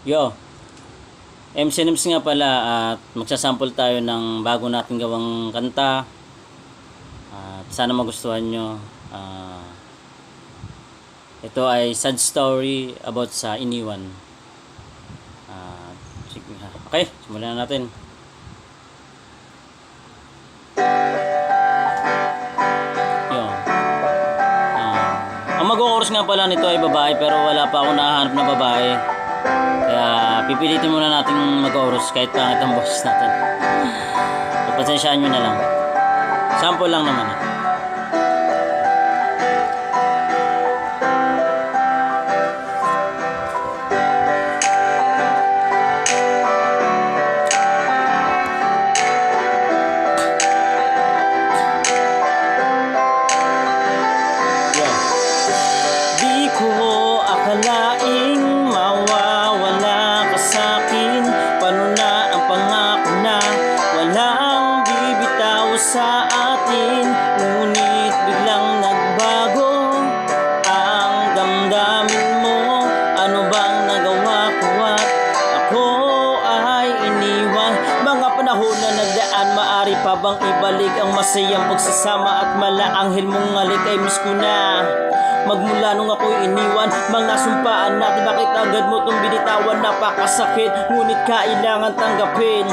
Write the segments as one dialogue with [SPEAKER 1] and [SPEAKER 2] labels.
[SPEAKER 1] Yo, MC Nims nga pala at magsasample tayo ng bago natin gawang kanta. At sana magustuhan nyo. Ito ay sad story about sa iniwan. Okay, simulan na natin. Yo. Ang mag-chorus nga pala nito ay babae pero wala pa ako nahanap na babae. Kaya pipilitin muna natin mag-chorus kahit pangit ang boses natin. Pasensyaan nyo na lang. Sample lang naman. Di ko akalaing mawawala ka sa'kin. Paano na ang pangako na walang bibitaw sa atin? Ngunit biglang nagbago ang damdamin mo. Ano bang nagawa ko at ako ay iniwan? Mga panahon na nagdaan, maari pa bang ibalik ang masayang pagsasama at malaanghel mong ngalik ay miss ko na. Magmula nung ako'y iniwan, mga sumpaan natin, bakit agad mo tong binitawan? Napakasakit, ngunit kailangan tanggapin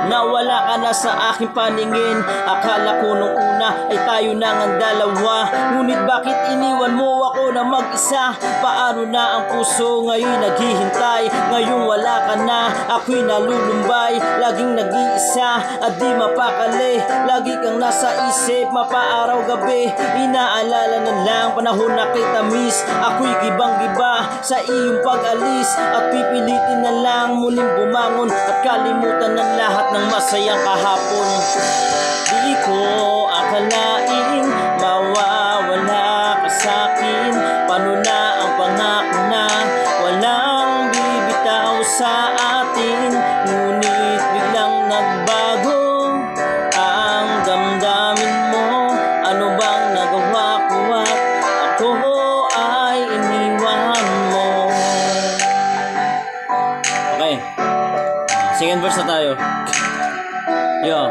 [SPEAKER 1] na wala ka na sa aking paningin. Akala ko nung una ay tayo na ngang dalawa, ngunit bakit iniwan mo ako na mag-isa? Paano na ang puso ngayon naghihintay? Ngayong wala ka na, ako'y nalulumbay. Laging nag-iisa at di mapakali, lagi kang nasa isip, mapaaraw gabi. Inaalala na lang panahon na kita miss. Ako'y gibang-giba sa iyong pag-alis, at pipilitin na lang muling bumangon at kalimutan ng lahat ng masayang kahapon. Di ko akalaing mawawala ka sa'kin. Paano na ang pangako na walang bibitaw sa atin? Ngunit biglang nagbago ang damdamin mo. Ano bang nagawa ko at ako ay iniwan mo? Okay, second verse na tayo. Yo.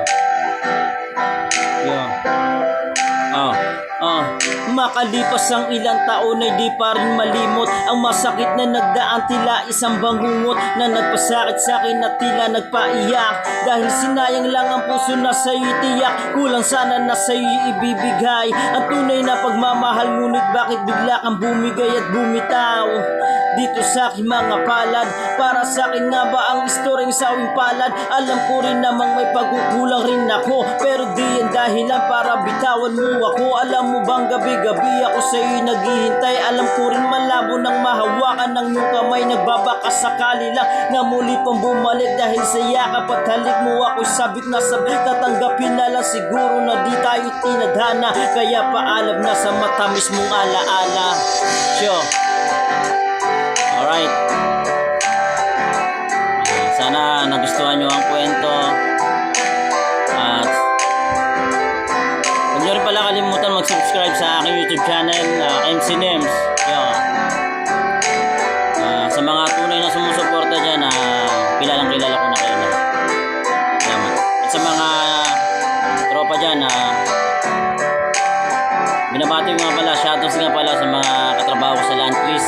[SPEAKER 1] Makalipas ang ilang taon ay di pa rin malimot ang masakit na nagdaan, tila isang bangungot na nagpasakit sa akin at tila nagpaiyak. Dahil sinayang lang ang puso na sa'yo'y tiyak, kulang sana na sa'yo'y ibibigay ang tunay na pagmamahal. Ngunit bakit bigla kang bumigay at bumitaw dito sa aking mga palad? Para sa akin nga ba ang istoryang sawing palad? Alam ko rin namang may pagkukulang rin ako, pero di yan dahilan para bitawan mo ako. Alam mo bang gabi-gabi ako sa'yo'y naghihintay? Alam ko rin malabo nang mahawakan ng iyong kamay. Nagbabaka sakali lang na muli pang bumalik, dahil sa yakap at halik mo ako'y sabik na sabik. Tatanggapin na lang siguro na di tayo tinadhana, kaya paalam na sa matamis mong alaala. Sure. Alright. Sana nagustuhan nyo ang kwento. At huwag nyo rin pala kalimutan mag-subscribe sa aking YouTube channel, MC Nims. Sa mga tunay na sumusuporta dyan, kilalang kilala ko na kayo na. Salamat. At sa mga tropa dyan, binabati ko nga pala, shoutouts nga pala sa mga katrabaho ko sa Land Quiz.